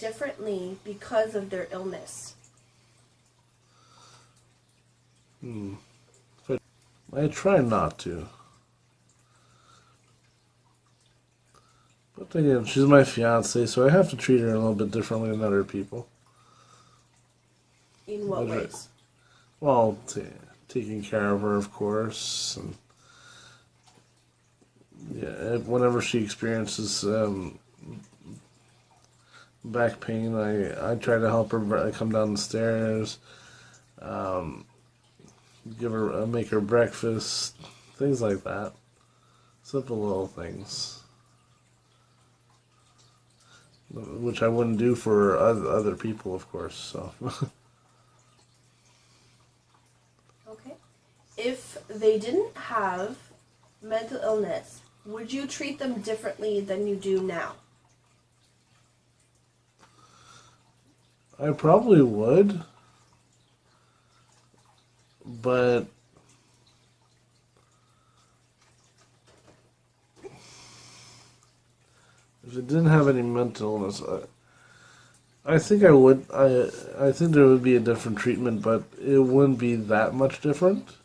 differently because of their illness? I try not to. But again, she's my fiance, so I have to treat her a little bit differently than other people. In what ways? Well, taking care of her, of course, and yeah, whenever she experiences back pain, I try to help her come down the stairs, give her make her breakfast, things like that. Simple little things, which I wouldn't do for other people, of course. So. Okay. If they didn't have mental illness, would you treat them differently than you do now? I probably would, but if it didn't have any mental illness, I think I would. I think there would be a different treatment, but it wouldn't be that much different.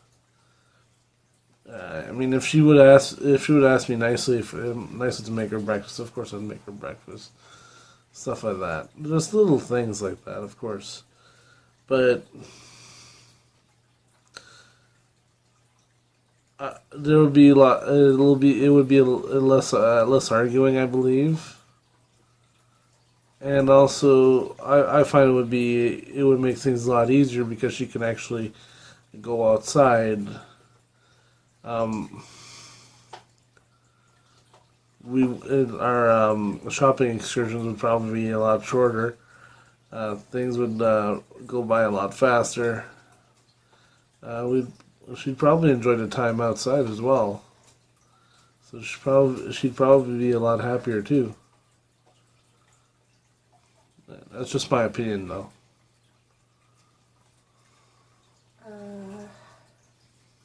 I mean, if she would ask me nicely, nicely to make her breakfast, of course I'd make her breakfast. Stuff like that. Just little things like that, of course. But there would be a lot. It would be less arguing, I believe. And also, I find it would make things a lot easier because she can actually go outside. Our shopping excursions would probably be a lot shorter. Things would go by a lot faster. She'd probably enjoy the time outside as well. So she'd probably be a lot happier too. That's just my opinion, though.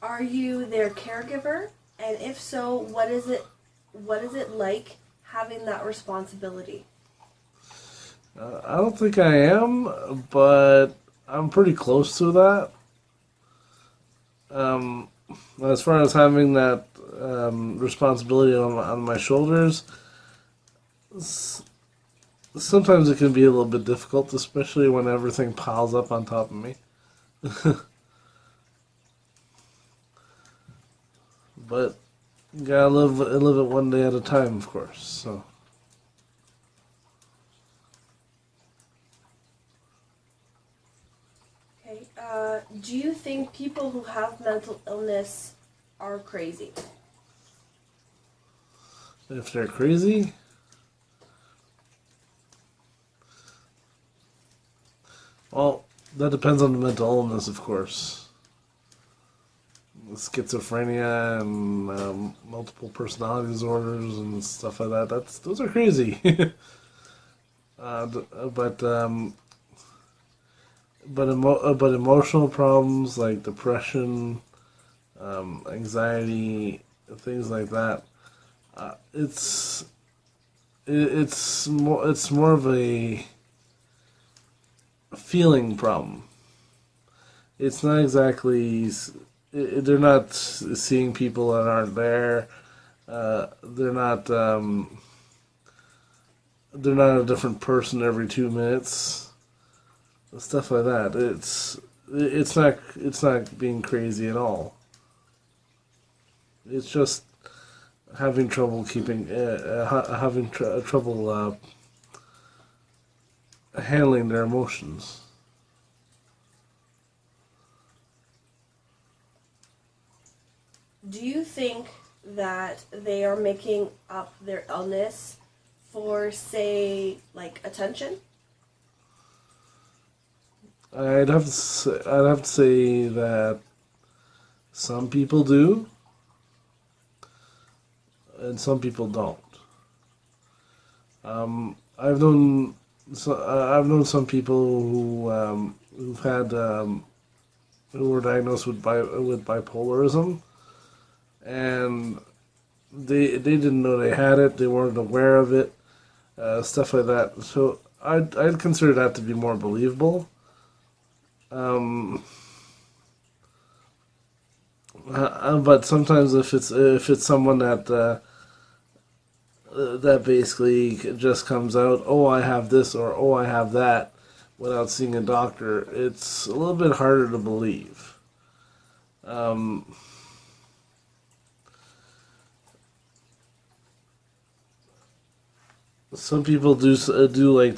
Are you their caregiver? And if so, what is it like having that responsibility? I don't think I am, but I'm pretty close to that. As far as having that responsibility on my shoulders, sometimes it can be a little bit difficult, especially when everything piles up on top of me. But you gotta live it one day at a time, of course. So. Okay. Do you think people who have mental illness are crazy? If they're crazy? Well, that depends on the mental illness, of course. Schizophrenia and multiple personality disorders and stuff like that. Those are crazy. But emotional problems like depression, anxiety, things like that. It's more of a feeling problem. It's not exactly. They're not seeing people that aren't there. They're not a different person every 2 minutes. Stuff like that. It's not being crazy at all. It's just having trouble trouble handling their emotions. Do you think that they are making up their illness for, say, like attention? I'd have to say that some people do, and some people don't. I've known some people who've had who were diagnosed with bipolarism, and they didn't know they had it. They weren't aware of it, stuff like that. So I'd consider that to be more believable. But sometimes if it's someone that basically just comes out, oh, I have this or oh, I have that, without seeing a doctor, it's a little bit harder to believe. Some people do like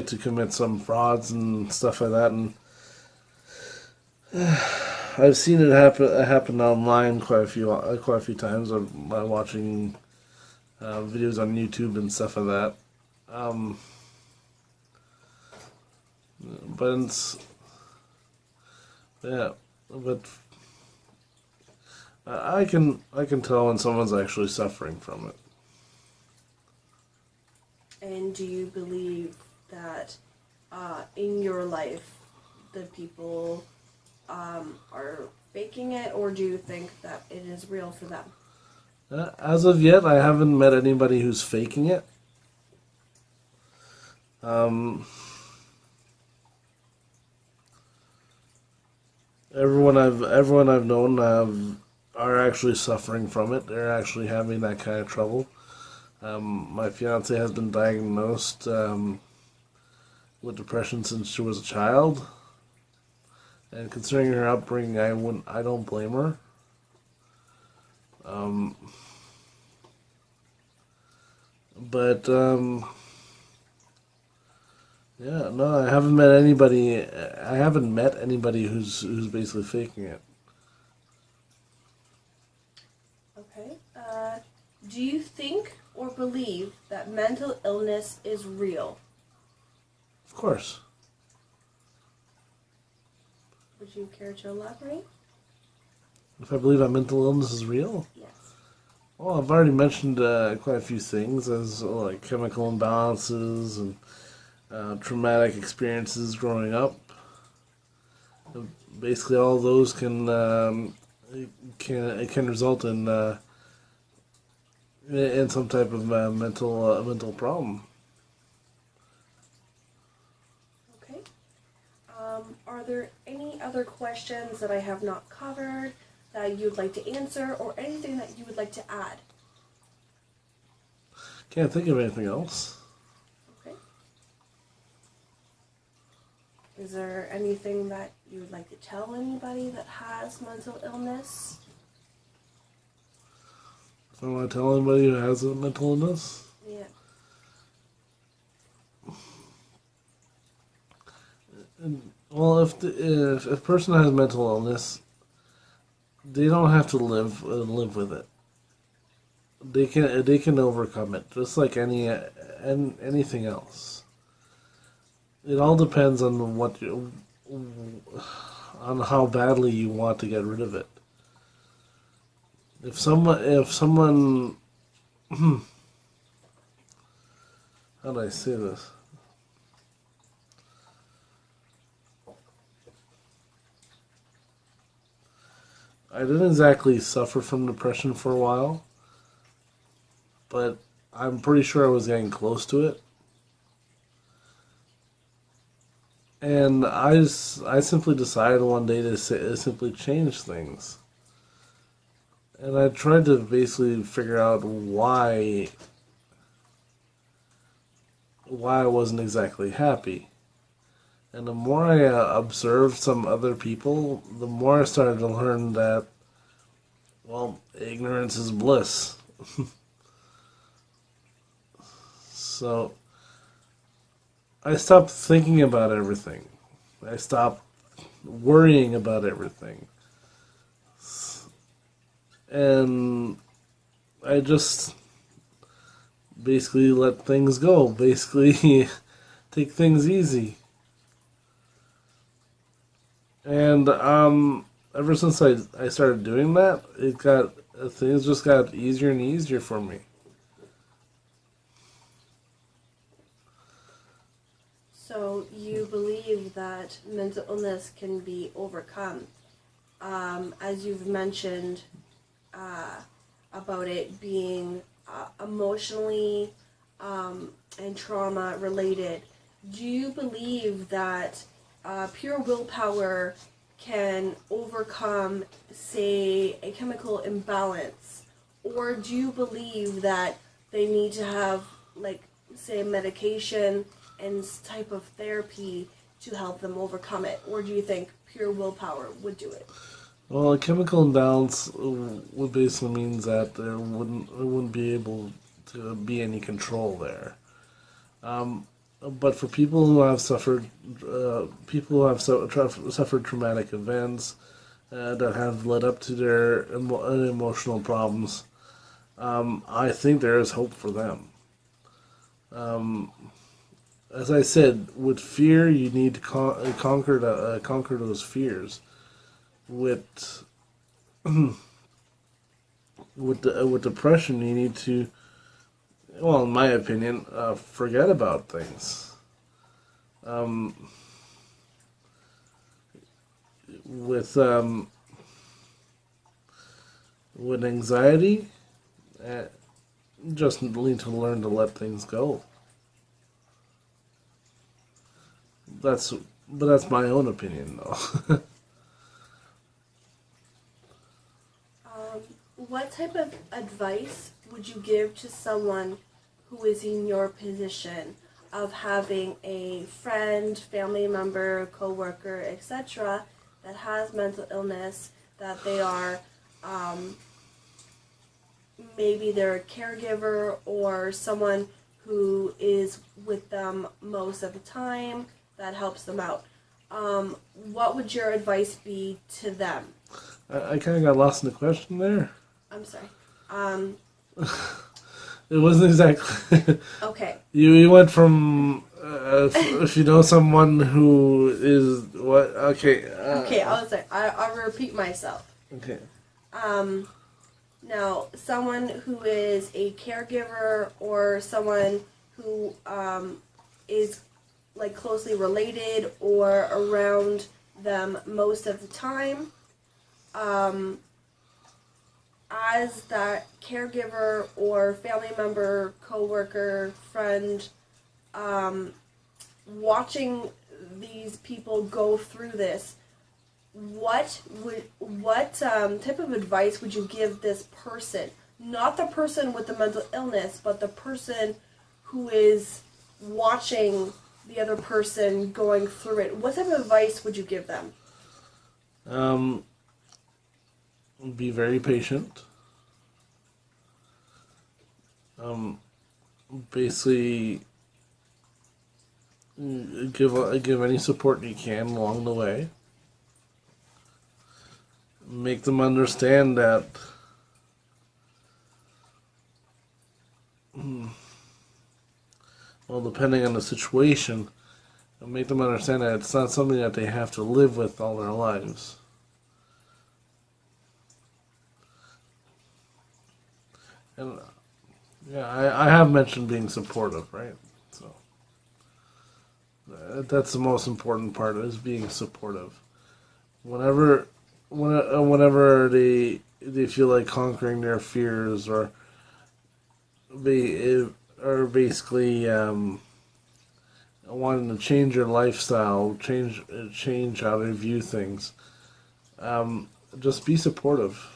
to commit some frauds and stuff like that, and I've seen it happen online quite a few times by watching videos on YouTube and stuff like that. Um, but it's, yeah, but I can tell when someone's actually suffering from it. And do you believe that in your life the people are faking it, or do you think that it is real for them? As of yet, I haven't met anybody who's faking it. Um, everyone I've known are actually suffering from it. They're actually having that kind of trouble. My fiance has been diagnosed with depression since she was a child, and considering her upbringing, I don't blame her. Um, but yeah, no, I haven't met anybody who's basically faking it. Okay. Do you think or believe that mental illness is real? Of course. Would you care to elaborate? If I believe that mental illness is real? Yes. Well, I've already mentioned quite a few things, as like chemical imbalances and traumatic experiences growing up. Basically, all those can result in some type of mental problem. Okay. Are there any other questions that I have not covered that you'd like to answer, or anything that you would like to add? Can't think of anything else. Okay. Is there anything that you would like to tell anybody that has mental illness? If I want to tell anybody who has a mental illness, Yeah. well, if a person has mental illness, they don't have to live with it. They can overcome it, just like anything else. It all depends on on how badly you want to get rid of it. If someone how do I say this? I didn't exactly suffer from depression for a while, but I'm pretty sure I was getting close to it. And I simply decided one day to simply change things. And I tried to basically figure out why I wasn't exactly happy. And the more I observed some other people, the more I started to learn that, well, ignorance is bliss. So I stopped thinking about everything. I stopped worrying about everything. And I just basically let things go. Basically, take things easy. And ever since I started doing that, things just got easier and easier for me. So you believe that mental illness can be overcome, as you've mentioned about it being emotionally and trauma related, do you believe that pure willpower can overcome, say, a chemical imbalance? Or do you believe that they need to have, like, say, medication and type of therapy to help them overcome it? Or do you think pure willpower would do it? Well, a chemical imbalance would basically means that there wouldn't be able to be any control there. But for people who have suffered, suffered traumatic events that have led up to their emotional problems, I think there is hope for them. As I said, with fear, you need to conquer those fears. With with depression, you need to, well, in my opinion, forget about things. With with anxiety, just need to learn to let things go. But that's my own opinion, though. What type of advice would you give to someone who is in your position of having a friend, family member, coworker, etc., that has mental illness, that they are maybe they're a caregiver or someone who is with them most of the time that helps them out? What would your advice be to them? I kind of got lost in the question there. I'm sorry. It wasn't exactly. Okay. You went from if you know someone who is what? Okay. Okay, I'll repeat myself. Okay. Now, someone who is a caregiver or someone who is like closely related or around them most of the time, as that caregiver or family member, coworker, friend, watching these people go through this, what type of advice would you give this person? Not the person with the mental illness, but the person who is watching the other person going through it. What type of advice would you give them? Be very patient. Basically, give any support you can along the way. Make them understand that well, depending on the situation, make them understand that it's not something that they have to live with all their lives. And yeah, I have mentioned being supportive, right? So that's the most important part, is being supportive. Whenever they feel like conquering their fears or basically wanting to change their lifestyle, change how they view things, just be supportive.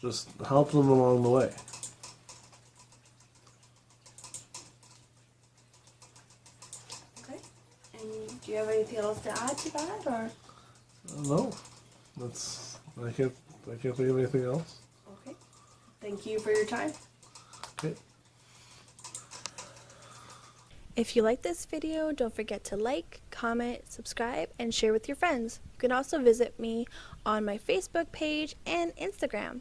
Just help them along the way. Okay. And do you have anything else to add to that, or? No, I can't think of anything else. Okay. Thank you for your time. Okay. If you like this video, don't forget to like, comment, subscribe, and share with your friends. You can also visit me on my Facebook page and Instagram.